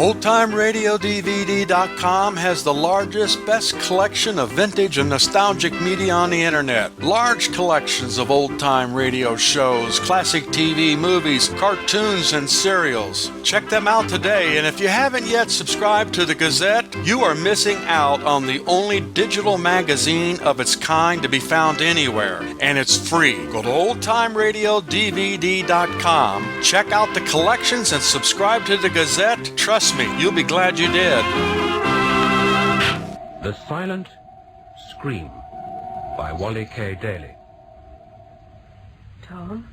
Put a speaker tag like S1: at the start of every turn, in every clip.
S1: OldTimeRadioDVD.com has the largest, best collection of vintage and nostalgic media on the internet. Large collections of old-time radio shows, classic TV, movies, cartoons, and serials. Check them out today, and if you haven't yet subscribed to the Gazette, you are missing out on the only digital magazine of its kind to be found anywhere, and it's free. Go to OldTimeRadioDVD.com, check out the collections, and subscribe to the Gazette. Trust me, you'll be glad you did.
S2: The Silent Scream by Wally K. Daly.
S3: Tom?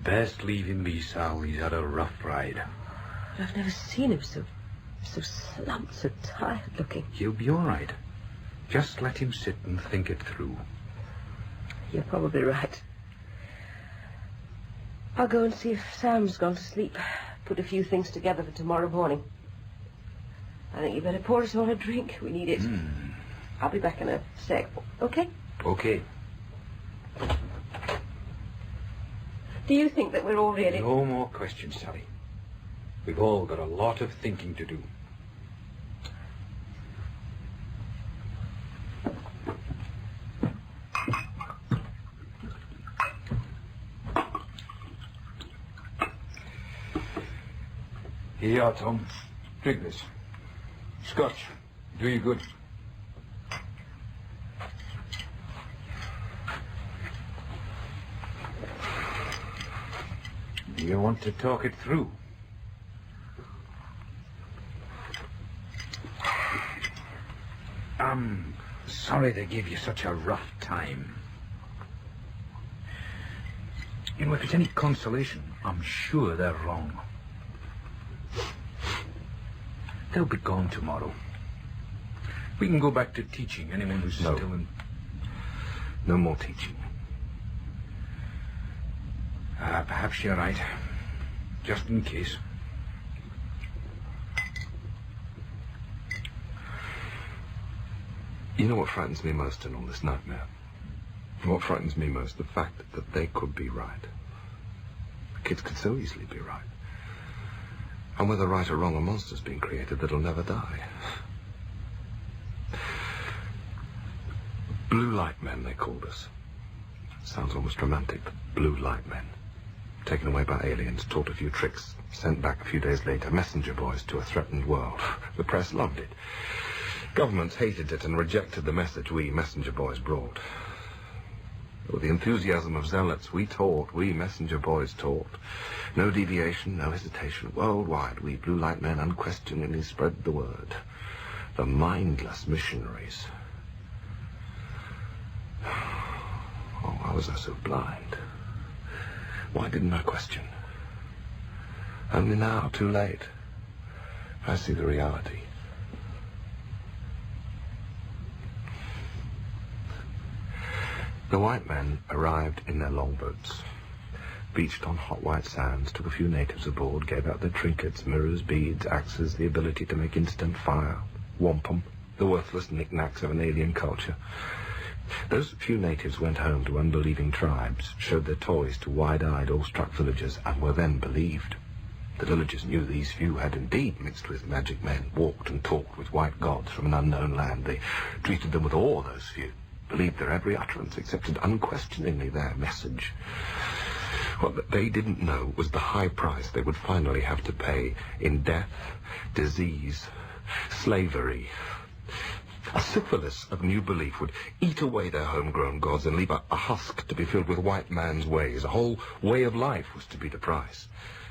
S4: Best leave him be, Sal. He's had a rough ride.
S3: I've never seen him so slumped, so tired looking.
S4: He'll be all right. Just let him sit and think it through.
S3: You're probably right. I'll go and see if Sam's gone to sleep. Put a few things together for tomorrow morning. I think you better pour us all a drink. We need it. I'll be back in a sec. Okay?
S4: Okay.
S3: Do you think that we're all really...
S4: No more questions, Sally. We've all got a lot of thinking to do. Here you are, Tom. Drink this. Scotch. Do you good. Do you want to talk it through? I'm sorry they gave you such a rough time. You know, if it's any consolation, I'm sure they're wrong. They'll be gone tomorrow. We can go back to teaching anyone who's still in...
S5: No more teaching.
S4: Perhaps you're right. Just in case.
S5: You know what frightens me most in all this nightmare? What frightens me most? The fact that they could be right. The kids could so easily be right. And whether right or wrong, a monster's been created that'll never die. Blue light men, they called us. Sounds almost romantic, but blue light men. Taken away by aliens, taught a few tricks, sent back a few days later, messenger boys to a threatened world. The press loved it. Governments hated it and rejected the message we messenger boys brought. With the enthusiasm of zealots, we taught, we messenger boys taught. No deviation, no hesitation. Worldwide, we blue light men unquestioningly spread the word. The mindless missionaries. Oh, why was I so blind? Why didn't I question? Only now, too late, I see the reality. The white men arrived in their longboats, beached on hot white sands, took a few natives aboard, gave out their trinkets, mirrors, beads, axes, the ability to make instant fire, wampum, the worthless knickknacks of an alien culture. Those few natives went home to unbelieving tribes, showed their toys to wide-eyed, awestruck villagers, and were then believed. The villagers knew these few had indeed mixed with magic men, walked and talked with white gods from an unknown land. They treated them with awe, those few. Believed their every utterance, accepted unquestioningly their message. What they didn't know was the high price they would finally have to pay in death, disease, slavery. A syphilis of new belief would eat away their homegrown gods and leave a husk to be filled with white man's ways. A whole way of life was to be the price.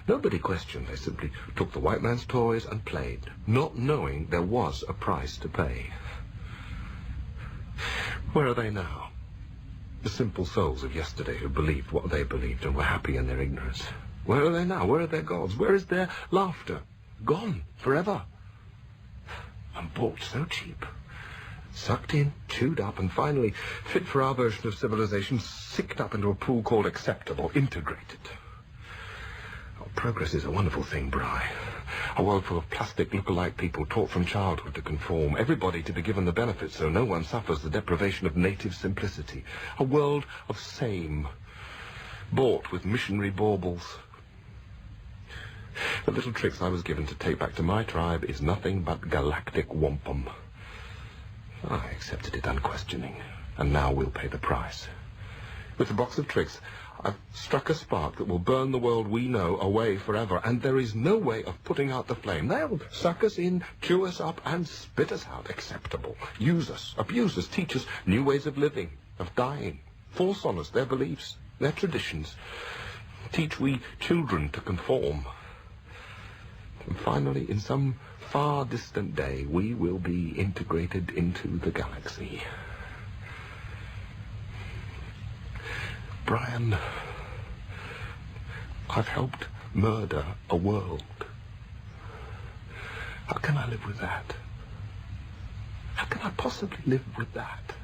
S5: Nobody questioned. They simply took the white man's toys and played, not knowing there was a price to pay. Where are they now? The simple souls of yesterday who believed what they believed and were happy in their ignorance. Where are they now? Where are their gods? Where is their laughter? Gone forever. And bought so cheap. Sucked in, chewed up, and finally, fit for our version of civilization, sicked up into a pool called acceptable, integrated. Oh, progress is a wonderful thing, Bry. A world full of plastic look-alike people taught from childhood to conform, everybody to be given the benefits so no one suffers the deprivation of native simplicity. A world of same, bought with missionary baubles. The little tricks I was given to take back to my tribe is nothing but galactic wampum. I accepted it unquestioning, and now we'll pay the price. With the box of tricks, I've struck a spark that will burn the world we know away forever, and there is no way of putting out the flame. They'll suck us in, chew us up, and spit us out. Acceptable. Use us, abuse us, teach us new ways of living, of dying, force on us their beliefs, their traditions. Teach we children to conform. And finally, in some far distant day, we will be integrated into the galaxy. Brian, I've helped murder a world. How can I live with that? How can I possibly live with that?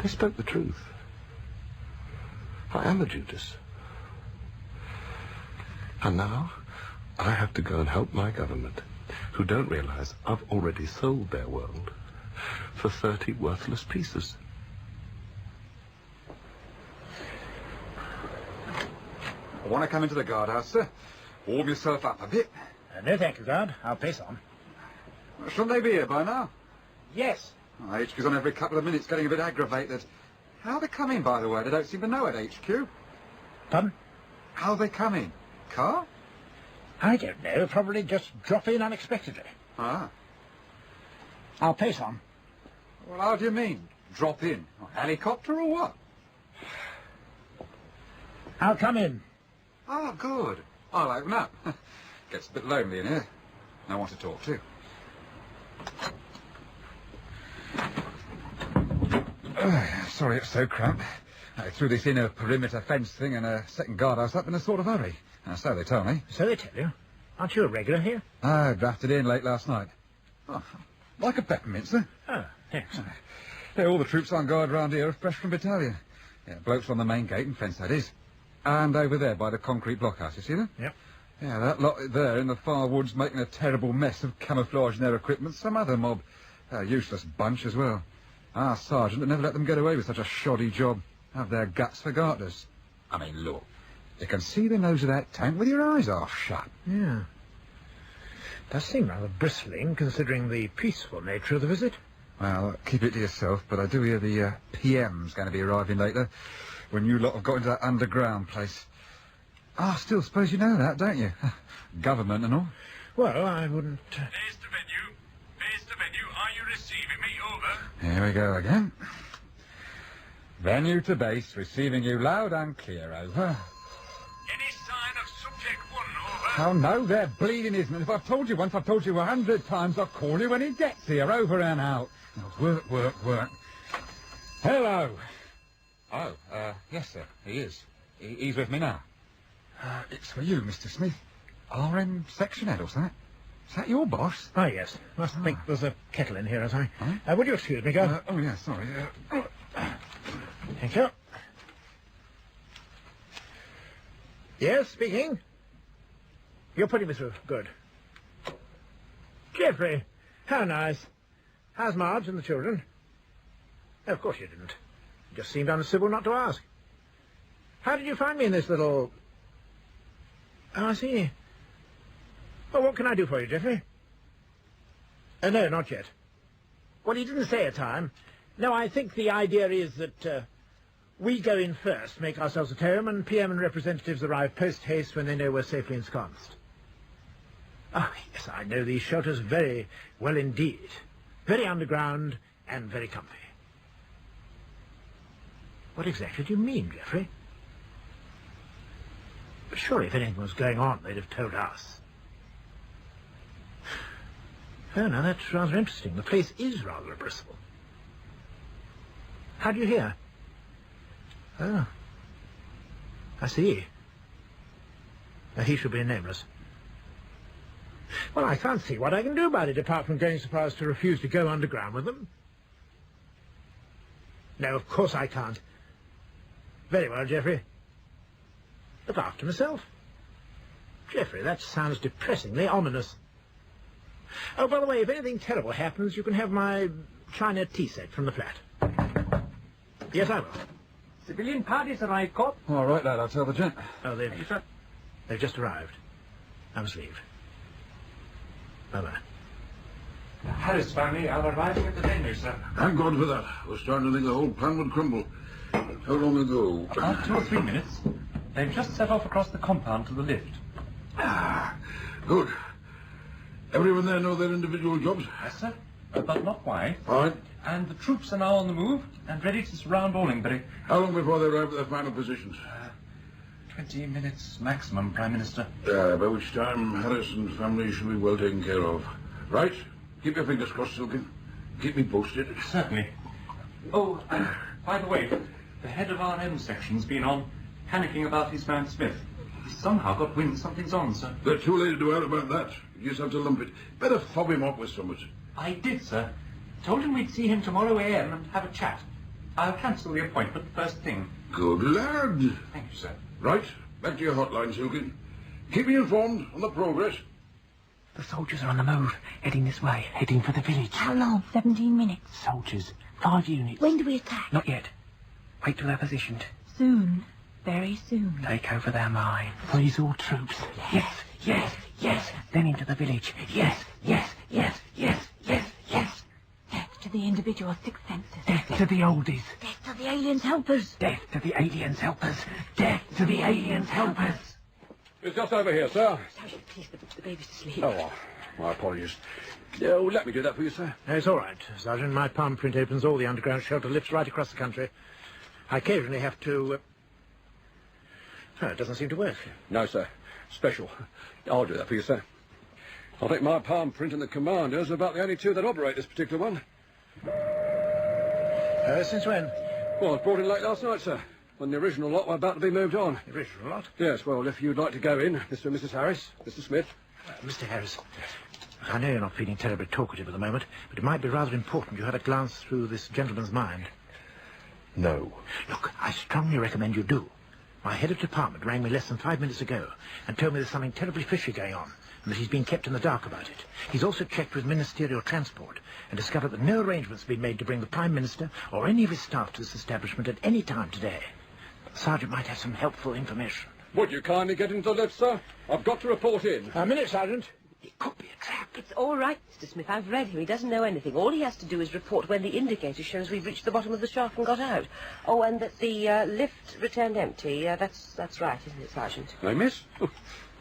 S5: They spoke the truth. I am a Judas. And now, I have to go and help my government, who don't realize I've already sold their world for 30 worthless pieces.
S6: I want to come into the guardhouse, sir. Warm yourself up a bit.
S7: No, thank you, guard. I'll pace on.
S6: Shouldn't they be here by now?
S7: Yes.
S6: Oh, HQ's on every couple of minutes, getting a bit aggravated. How are they coming, by the way? They don't seem to know at HQ.
S7: Pardon?
S6: How are they coming? Car?
S7: I don't know. Probably just drop in unexpectedly.
S6: Ah.
S7: I'll pace on.
S6: Well, how do you mean? Drop in? A helicopter or what?
S7: I'll come in.
S6: Oh, good. I'll open up. Gets a bit lonely in here. No one to talk to. Sorry it's so cramped. I threw this inner perimeter fence thing and a second guardhouse up in a sort of hurry. So they tell me.
S7: So they tell you. Aren't you a regular here?
S6: I drafted in late last night. Oh, like a peppermint, sir.
S7: Oh, thanks.
S6: Yeah, all the troops on guard round here are fresh from battalion. Yeah, blokes on the main gate and fence, that is. And over there by the concrete blockhouse, you see them?
S7: Yep.
S6: Yeah, that lot there in the far woods making a terrible mess of camouflaging their equipment. Some other mob. A useless bunch as well. Our sergeant would never let them get away with such a shoddy job. Have their guts for garters. I mean, look. You can see the nose of that tank with your eyes half shut.
S7: Yeah. Does seem rather bristling, considering the peaceful nature of the visit.
S6: Well, keep it to yourself, but I do hear the PM's going to be arriving later, when you lot have got into that underground place. I still suppose you know that, don't you? Government and all.
S7: Well, I wouldn't...
S8: Base to venue. Base to venue. Are you receiving me? Over.
S6: Here we go again. Venue to base, receiving you loud and clear, over.
S8: Any sign of subject 1, over?
S6: Oh, no, they're bleeding, isn't it? If I've told you once, I've told you 100 times. I'll call you when he gets here, over and out. Oh, work, work, work. Hello. Oh, yes, sir, he is. He's with me now. It's for you, Mr. Smith. RM section head or something. Is that your boss?
S7: Ah, yes. Must think there's a kettle in here, as I... Huh? Would you excuse me, guard?
S6: Oh, yeah, sorry.
S7: Thank you. Yes, speaking. You're putting me through. Good. Geoffrey, how nice. How's Marge and the children? Oh, of course you didn't. It just seemed uncivil not to ask. How did you find me in this little... Oh, I see. Well, what can I do for you, Geoffrey? No, not yet. Well, he didn't say a time. No, I think the idea is that we go in first, make ourselves at home, and PM and representatives arrive post-haste when they know we're safely ensconced. Oh, yes, I know these shelters very well indeed. Very underground and very comfy. What exactly do you mean, Geoffrey? Surely if anything was going on, they'd have told us. Oh, now that's rather interesting. The place is rather a bristle. How do you hear? Oh. I see. He should be nameless. Well, I can't see what I can do about it, apart from going so far as to refuse to go underground with them. No, of course I can't. Very well, Geoffrey. Look after myself. Geoffrey, that sounds depressingly ominous. Oh, by the way, if anything terrible happens, you can have my China tea set from the flat. Yes, I will.
S9: Civilian parties arrived, Cop.
S6: All right, lad, I'll tell the gent.
S7: Oh, they've just arrived. I must leave. Bye-bye.
S4: The Harris family are arriving at the venue, sir.
S9: Thank God for that. We're starting to think the whole plan would crumble. How long ago?
S10: About 2 or 3 minutes. They've just set off across the compound to the lift.
S9: Ah, good. Everyone there know their individual jobs?
S10: Yes, sir. But not quite.
S9: All right.
S10: And the troops are now on the move and ready to surround Allingbury.
S9: How long before they arrive at their final positions?
S10: 20 minutes maximum, Prime Minister.
S9: By which time Harris and family should be well taken care of. Right? Keep your fingers crossed, Silken. Keep me posted.
S10: Certainly. Oh, and by the way, the head of RM section's been on, panicking about his man Smith. He's somehow got wind something's on, sir.
S9: They're too late to do out about that. You just have to lump it. Better fob him up with something.
S10: I did, sir. Told him we'd see him tomorrow AM and have a chat. I'll cancel the appointment first thing.
S9: Good lad.
S10: Thank you, sir.
S9: Right, back to your hotline, Silken. Keep me informed on the progress.
S11: The soldiers are on the move, heading this way, heading for the village.
S12: How long? 17 minutes.
S11: Soldiers, 5 units.
S12: When do we attack?
S11: Not yet. Wait till they're positioned.
S12: Soon. Very soon.
S11: Take over their mine. Freeze all troops. Yes, yes, yes. Then into the village. Yes, yes, yes, yes, yes, yes.
S12: Death to the individual sixth senses.
S11: Death to the oldies.
S12: Death to the aliens' helpers.
S11: Death to the aliens' helpers. Death to the aliens' helpers.
S13: It's just over here, sir.
S3: Sergeant, please, the baby's asleep.
S13: Oh, my apologies. Oh, let me do that for you, sir.
S7: No, it's all right, Sergeant. My palm print opens all the underground shelter lifts right across the country. I occasionally have to... it doesn't seem to work.
S13: No, sir. Special. I'll do that for you, sir. I think my palm print and the commander's are about the only two that operate this particular one.
S7: Since when?
S13: Well, I was brought in late last night, sir, when the original lot were about to be moved on.
S7: The original lot?
S13: Yes, well, if you'd like to go in, Mr. and Mrs. Harris, Mr. Smith.
S7: Mr. Harris, I know you're not feeling terribly talkative at the moment, but it might be rather important you had a glance through this gentleman's mind.
S5: No.
S7: Look, I strongly recommend you do. My head of department rang me less than 5 minutes ago and told me there's something terribly fishy going on and that he's been kept in the dark about it. He's also checked with ministerial transport and discovered that no arrangements have been made to bring the Prime Minister or any of his staff to this establishment at any time today. The Sergeant might have some helpful information.
S13: Would you kindly get into the lift, sir? I've got to report in.
S7: A minute, Sergeant.
S11: It could be a trap.
S3: It's all right, Mr. Smith. I've read him. He doesn't know anything. All he has to do is report when the indicator shows we've reached the bottom of the shaft and got out. Oh, and that the lift returned empty. That's right, isn't it, Sergeant?
S13: No, miss? Oh,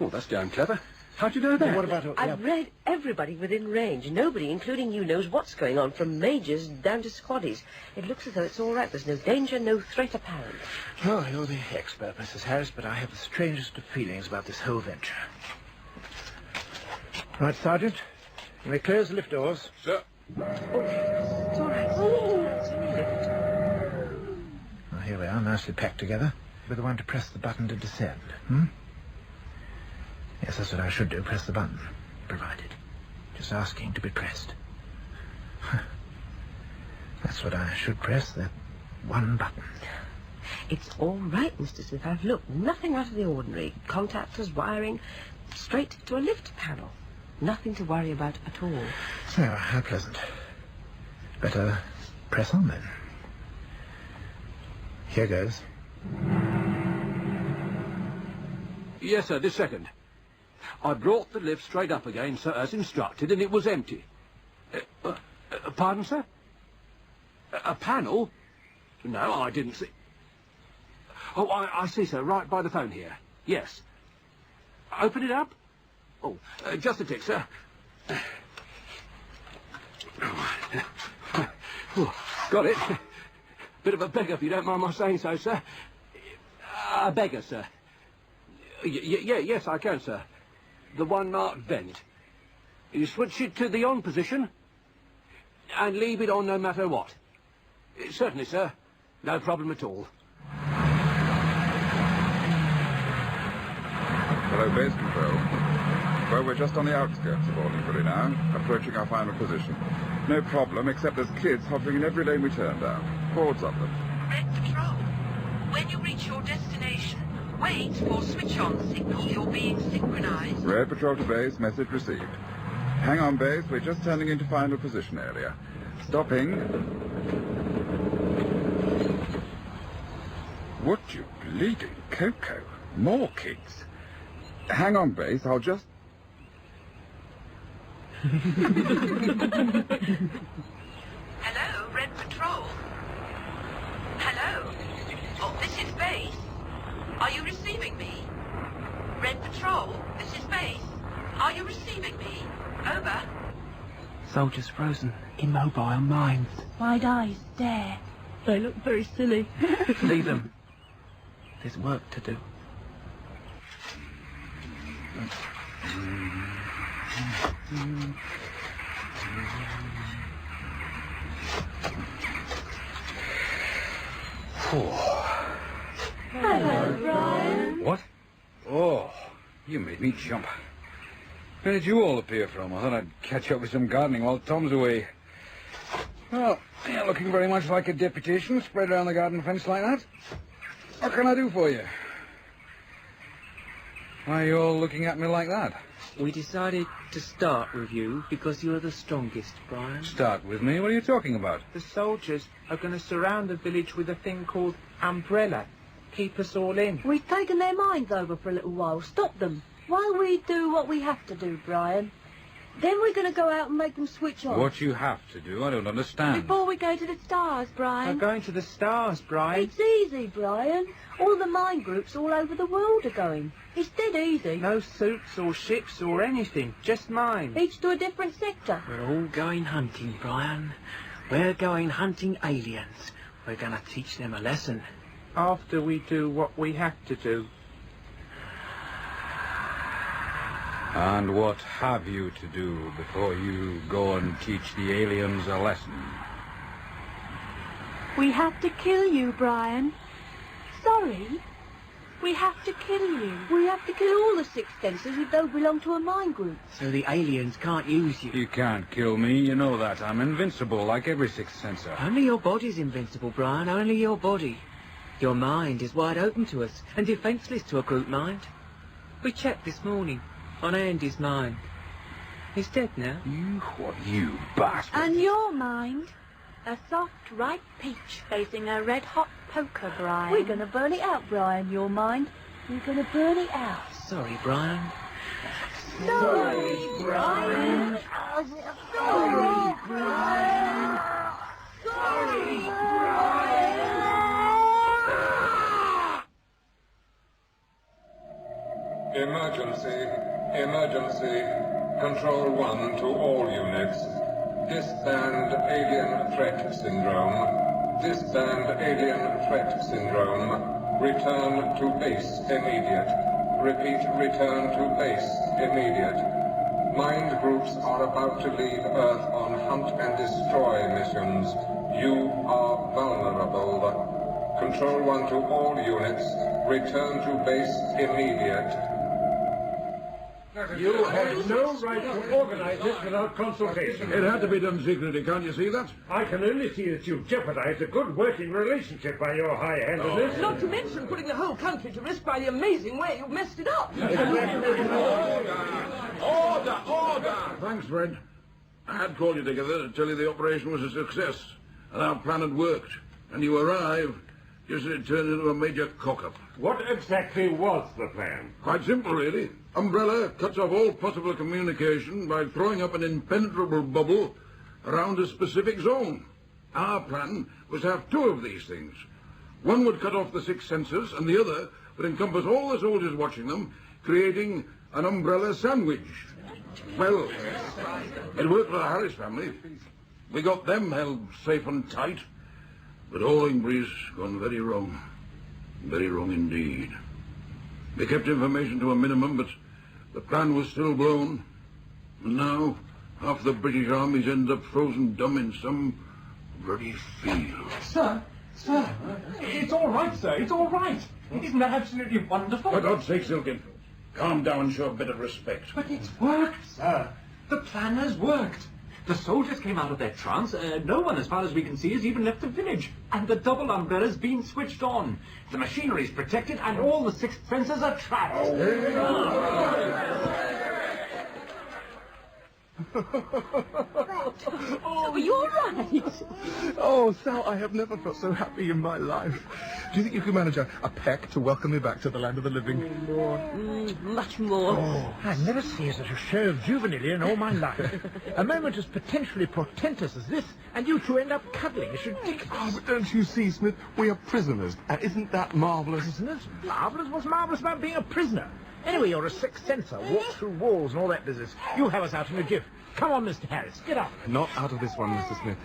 S13: that's damn clever. How'd you know that?
S7: What about...
S3: I've read everybody within range. Nobody, including you, knows what's going on, from majors down to squaddies. It looks as though it's all right. There's no danger, no threat apparent.
S7: Oh, you're the expert, Mrs. Harris, but I have the strangest of feelings about this whole venture. Right, Sergeant. You may close the lift doors.
S13: Sir.
S3: Oh, it's all right. Oh, it's only a lift.
S7: Well, here we are, nicely packed together. We're the one to press the button to descend, Yes, that's what I should do, press the button. Provided. Just asking to be pressed. That's what I should press, that one button.
S3: It's all right, Mr. Smith. I've looked. Nothing out of the ordinary. Contactors, wiring, straight to a lift panel. Nothing to worry about at all.
S7: Oh, how pleasant. Better press on, then. Here goes.
S13: Yes, sir, this second. I brought the lift straight up again, sir, as instructed, and it was empty. Pardon, sir? A panel? No, I didn't see... Oh, I see, sir, right by the phone here. Yes. Open it up? Oh, just a tick, sir. Got it. Bit of a beggar, if you don't mind my saying so, sir. A beggar, sir. Yes, I can, sir. The one marked vent. You switch it to the on position and leave it on no matter what. Certainly, sir. No problem at all.
S14: Hello, base control. Well, we're just on the outskirts of Allingbury now, approaching our final position. No problem, except there's kids hovering in every lane we turn down. Hordes of them.
S15: Red Patrol. When you reach your destination, wait for switch-on signal. You're being synchronized.
S14: Red Patrol to base, message received. Hang on, base, we're just turning into final position area. Stopping. Would you bleeding cocoa? More kids. Hang on, base, I'll just...
S15: Hello, Red Patrol. Hello. Oh, this is base. Are you receiving me? Red Patrol, this is base. Are you receiving me? Over.
S11: Soldiers frozen, immobile minds.
S12: Wide eyes stare. They look very silly.
S11: Leave them. There's work to do.
S12: Hello, Brian.
S14: What? Oh, you made me jump. Where did you all appear from? I thought I'd catch up with some gardening while Tom's away. Well, you're looking very much like a deputation spread around the garden fence like that. What can I do for you? Why are you all looking at me like that?
S11: We decided to start with you because you're the strongest, Brian.
S14: Start with me? What are you talking about?
S11: The soldiers are going to surround the village with a thing called umbrella. Keep us all in.
S3: We've taken their minds over for a little while. Stop them. While we do what we have to do, Brian. Then we're going to go out and make them switch on.
S14: What you have to do? I don't understand.
S3: Before we go to the stars, Brian.
S11: We're going to the stars, Brian.
S3: It's easy, Brian. All the mine groups all over the world are going. It's dead easy.
S11: No suits or ships or anything, just mine.
S3: Each to a different sector.
S11: We're all going hunting, Brian. We're going hunting aliens. We're going to teach them a lesson. After we do what we have to do.
S14: And what have you to do before you go and teach the aliens a lesson?
S12: We have to kill you, Brian. Sorry. We have to kill you.
S3: We have to kill all the sixth senses who don't belong to a mine group.
S11: So the aliens can't use you.
S14: You can't kill me, you know that. I'm invincible, like every sixth sensor.
S11: Only your body's invincible, Brian. Only your body. Your mind is wide open to us and defenceless to a group mind. We checked this morning on Andy's mind. He's dead now.
S14: You bastard.
S12: And your mind? A soft, ripe peach facing a red-hot poker, Brian.
S3: We're going to burn it out, Brian, your mind. We're going to burn it out.
S11: Sorry, Brian.
S3: Sorry, Brian. Sorry, Brian. Sorry, Brian.
S16: Emergency. Emergency. Control 1 to all units. Disband alien threat syndrome. Disband alien threat syndrome. Return to base immediate. Repeat, return to base immediate. Mind groups are about to leave Earth on hunt and destroy missions. You are vulnerable. Control 1 to all units. Return to base immediate.
S10: You have no right to organize this without consultation.
S9: It had to be done secretly, can't you see that?
S10: I can only see that you've jeopardized a good working relationship by your high-handedness.
S3: Not to mention putting the whole country to risk by the amazing way you've messed it up.
S9: Order! Thanks, Fred. I had called you together to tell you the operation was a success, and our plan had worked. And you arrive just as it turned into a major cock-up.
S10: What exactly was the plan?
S9: Quite simple, really. Umbrella cuts off all possible communication by throwing up an impenetrable bubble around a specific zone. Our plan was to have two of these things. One would cut off the six senses, and the other would encompass all the soldiers watching them, creating an umbrella sandwich. Well, it worked for the Harris family. We got them held safe and tight. But Allingbury's gone very wrong. Very wrong indeed. They kept information to a minimum, but the plan was still blown. And now, half the British armies end up frozen dumb in some bloody field.
S10: Sir, it's all right, sir, it's all right. Isn't that absolutely wonderful?
S9: For God's sake, Silkin, calm down and show a bit of respect.
S10: But it's worked, sir. The plan has worked. The soldiers came out of their trance. No one, as far as we can see, has even left the village. And the double umbrella's been switched on. The machinery's protected, and all the sixth senses are trapped.
S3: Oh, you're right.
S5: Oh, Sal, I have never felt so happy in my life. Do you think you can manage a peck to welcome me back to the land of the living?
S3: More. Much more.
S7: Oh, I've never seen such a show of juvenility in all my life. A moment as potentially portentous as this, and you two end up cuddling. It's ridiculous.
S5: Oh, but don't you see, Smith? We are prisoners. And isn't that marvellous?
S7: Prisoners? Marvellous? What's marvellous about being a prisoner? Anyway, you're a sixth sensor, walk through walls and all that business. You have us out in a jiff. Come on, Mr. Harris, get up.
S5: Not out of this one, Mr. Smith.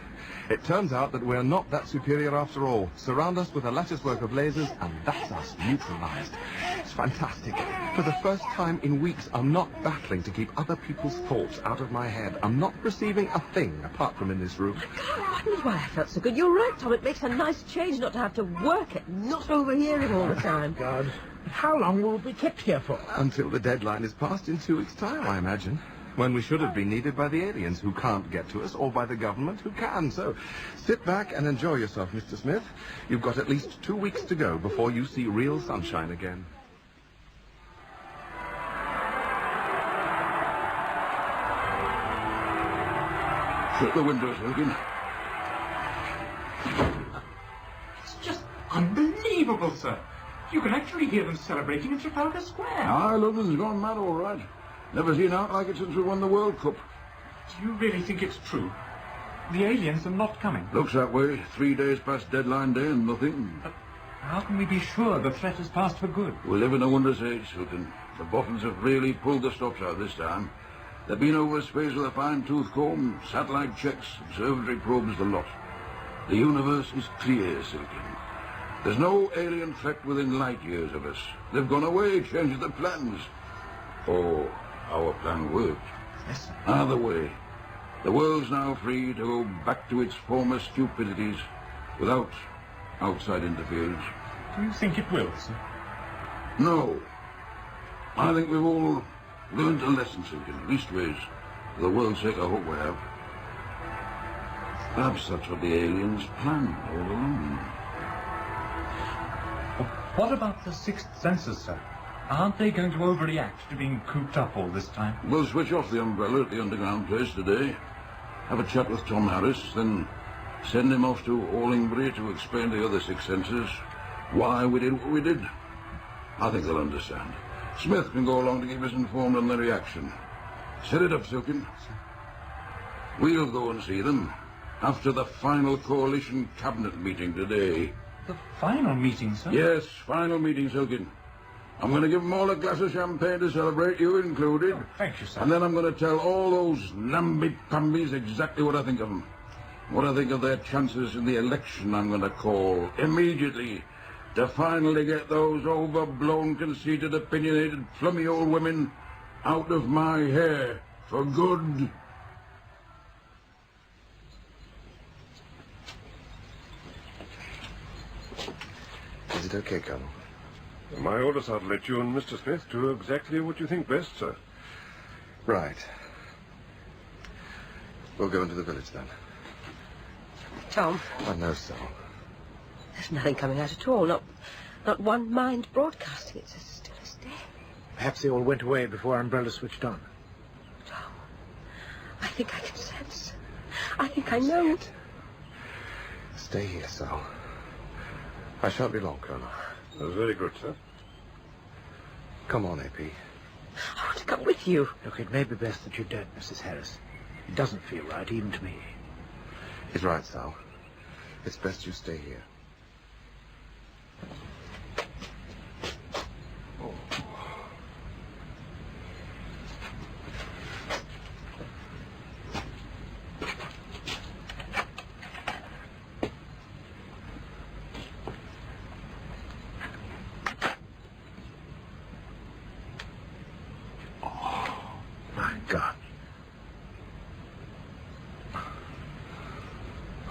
S5: It turns out that we're not that superior after all. Surround us with a latticework of lasers, and that's us neutralized. It's fantastic. For the first time in weeks, I'm not battling to keep other people's thoughts out of my head. I'm not receiving a thing apart from in this room.
S3: God, I wondered why I felt so good. You're right, Tom. It makes a nice change not to have to work it, not overhearing all the time.
S7: God. How long will we be kept here for?
S5: Until the deadline is passed in 2 weeks' time, I imagine. When we should have been needed by the aliens who can't get to us, or by the government who can. So sit back and enjoy yourself, Mr. Smith. You've got at least 2 weeks to go before you see real sunshine again.
S9: Shut the windows, Wilkin.
S10: It's just unbelievable, sir. You can actually hear them celebrating in Trafalgar Square.
S9: Ah, London's gone mad, all right. Never seen out like it since we won the World Cup.
S10: Do you really think it's true? The aliens are not coming.
S9: Looks that way. 3 days past deadline day and nothing.
S10: But how can we be sure the threat has passed for good?
S9: We live in a wondrous age, Hilton. The boffins have really pulled the stops out this time. They've been over space with a fine-tooth comb, satellite checks, observatory probes, the lot. The universe is clear, Silken. There's no alien threat within light years of us. They've gone away, changed their plans. Oh, our plan worked.
S10: Yes, sir.
S9: Either way, the world's now free to go back to its former stupidities without outside interference.
S10: Do you think it will, sir?
S9: No. I think we've all learned a lesson, Silken, leastways. For the world's sake, I hope we have. Perhaps that's what the aliens planned all along.
S10: What about the sixth senses, sir? Aren't they going to overreact to being cooped up all this time?
S9: We'll switch off the umbrella at the underground place today, have a chat with Tom Harris, then send him off to Allingbury to explain to the other six senses why we did what we did. I think they'll understand. Smith can go along to keep us informed on the reaction. Set it up, Silken. We'll go and see them after the final coalition cabinet meeting today.
S10: The final meeting, sir?
S9: Yes, final meeting, Silken. I'm going to give them all a glass of champagne to celebrate, you included.
S10: Oh, thank you, sir.
S9: And then I'm going to tell all those namby-pambies exactly what I think of them. What I think of their chances in the election I'm going to call immediately to finally get those overblown, conceited, opinionated, flummy old women out of my hair for good.
S5: Is it okay, Colonel?
S17: My orders are to let you and Mr. Smith do exactly what you think best, sir.
S5: Right. We'll go into the village, then.
S3: Tom,
S5: I know so.
S3: there's nothing coming out at all. Not one mind broadcasting. It's as still as death.
S7: Perhaps they all went away before our umbrella switched on.
S3: Tom, I think I can sense. I think I know.
S5: Stay here, Sal. I shan't be long, Colonel.
S17: That's very good, sir.
S5: Come on, AP.
S3: I want to come with you.
S7: Look, it may be best that you're dead, Mrs. Harris. It doesn't feel right, even to me.
S5: He's right, Sal. It's best you stay here.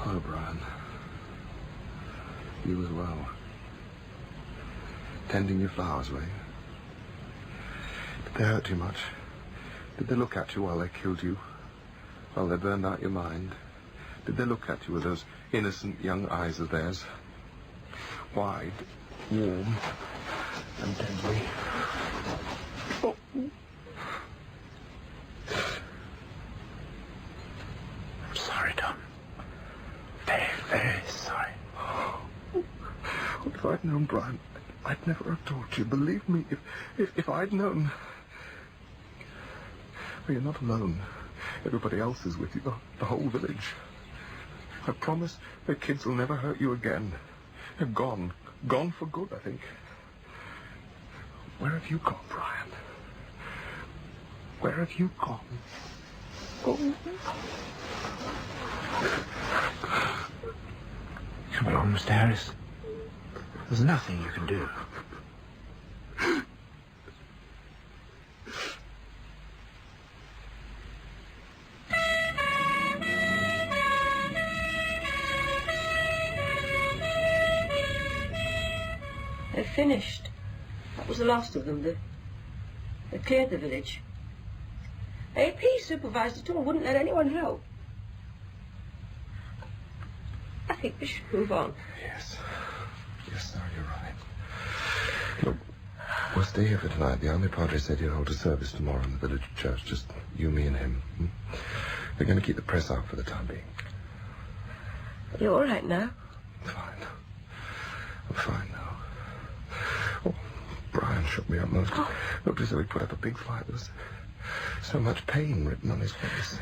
S5: Oh, Brian. You as well. Tending your flowers, were you? Did they hurt too much? Did they look at you while they killed you? While they burned out your mind? Did they look at you with those innocent young eyes of theirs? Wide, warm, and deadly. Oh. I'd known, Brian, I'd never have told you. Believe me, if I'd known... Well, you're not alone. Everybody else is with you, the whole village. I promise the kids will never hurt you again. They're gone. Gone for good, I think. Where have you gone, Brian? Where have you gone? Oh.
S7: Come along, Mr. Harris. There's nothing you can do.
S3: They're finished. That was the last of them. They cleared the village. AP supervised it all, wouldn't let anyone help. I think we should move on.
S5: Yes. Yes, sir, you're right. Look, we'll stay here for tonight. The army padre said he'll hold a service tomorrow in the village church. Just you, me, and him. They're going to keep the press out for the time being.
S3: You're all right now?
S5: Fine. I'm fine now. Oh, Brian shook me up most. Looked as though he put up a big fight. There was so much pain written on his face.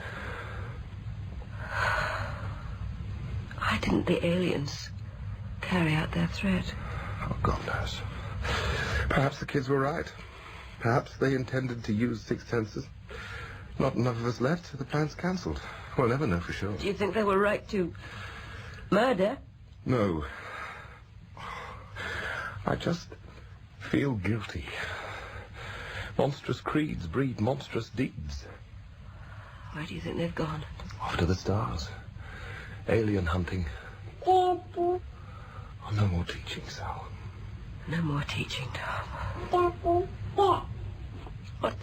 S3: Why didn't the aliens carry out their threat?
S5: Oh, God knows. Perhaps the kids were right. Perhaps they intended to use sixth senses. Not enough of us left, so the plan's cancelled. We'll never know for sure.
S3: Do you think they were right to murder?
S5: No. I just feel guilty. Monstrous creeds breed monstrous deeds.
S3: Where do you think they've gone?
S5: Off to the stars. Alien hunting. Oh, no more teaching, Sal.
S3: No more teaching, Tom. What?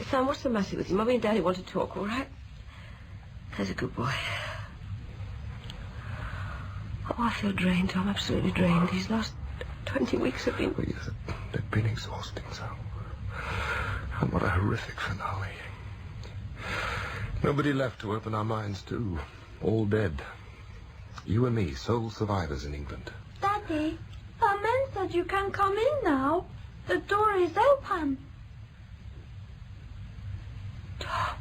S3: Sam, what's the matter with you? Mummy and Daddy want to talk, all right? There's a good boy. Oh, I feel drained, Tom, absolutely drained. These last 20 weeks have been...
S5: Well, yes, they've been exhausting, Sal. And what a horrific finale. Nobody left to open our minds to. All dead. You and me, sole survivors in England.
S12: Daddy, our men said you can come in now. The door is open.
S3: Tom.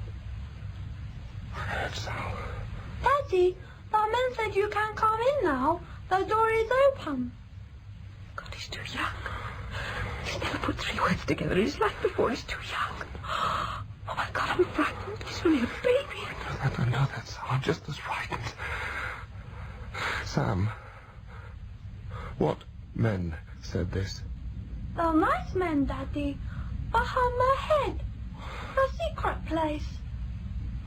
S5: Red, Sal.
S12: Daddy, our men said you can come in now. The door is open.
S3: God, he's too young. He's never put three words together in his life before. He's too young. Oh, my God, I'm frightened. He's only a baby.
S5: I know that, Sal. I'm just as frightened. Sam, what men said this?
S12: The nice men, Daddy. Behind my head. The secret place.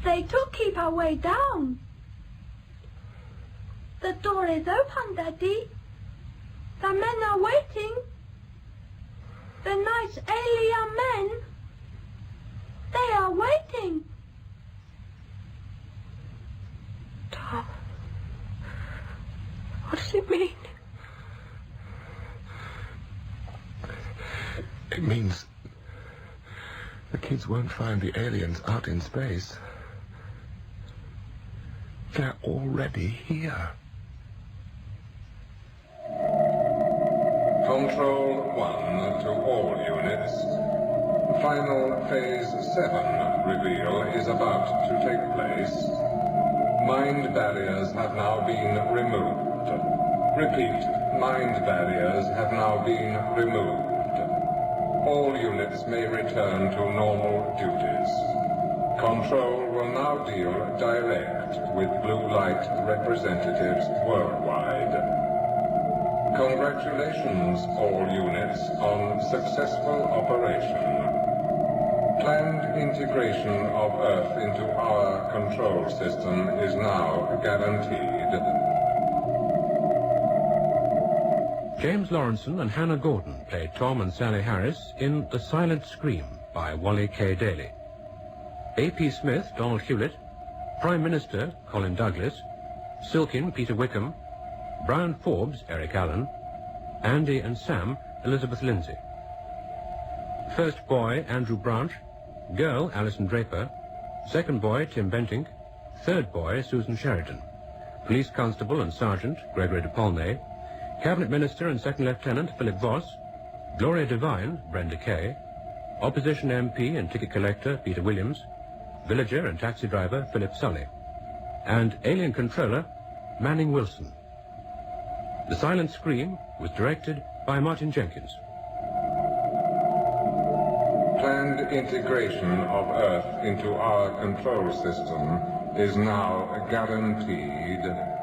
S12: They do keep our way down. The door is open, Daddy. The men are waiting. The nice alien men. They are waiting.
S3: Tom. What does it mean?
S5: It means the kids won't find the aliens out in space. They're already here.
S16: Control 1 to all units. Final Phase 7 reveal is about to take place. Mind barriers have now been removed. Repeat, mind barriers have now been removed. All units may return to normal duties. Control will now deal direct with blue light representatives worldwide. Congratulations, all units, on successful operation. Planned integration of Earth into our control system is now guaranteed.
S2: James Lawrenson and Hannah Gordon played Tom and Sally Harris in The Silent Scream by Wally K. Daly. A.P. Smith, Donald Hewlett, Prime Minister, Colin Douglas, Silkin, Peter Wickham, Brian Forbes, Eric Allen, Andy and Sam, Elizabeth Lindsay. First boy, Andrew Branch, girl, Alison Draper, second boy, Tim Bentinck, third boy, Susan Sheridan, police constable and sergeant, Gregory de Paulnay, Cabinet Minister and Second Lieutenant Philip Voss, Gloria Devine, Brenda Kay, Opposition MP and ticket collector Peter Williams, villager and taxi driver Philip Sully, and alien controller Manning Wilson. The Silent Scream was directed by Martin Jenkins.
S16: Planned integration of Earth into our control system is now guaranteed.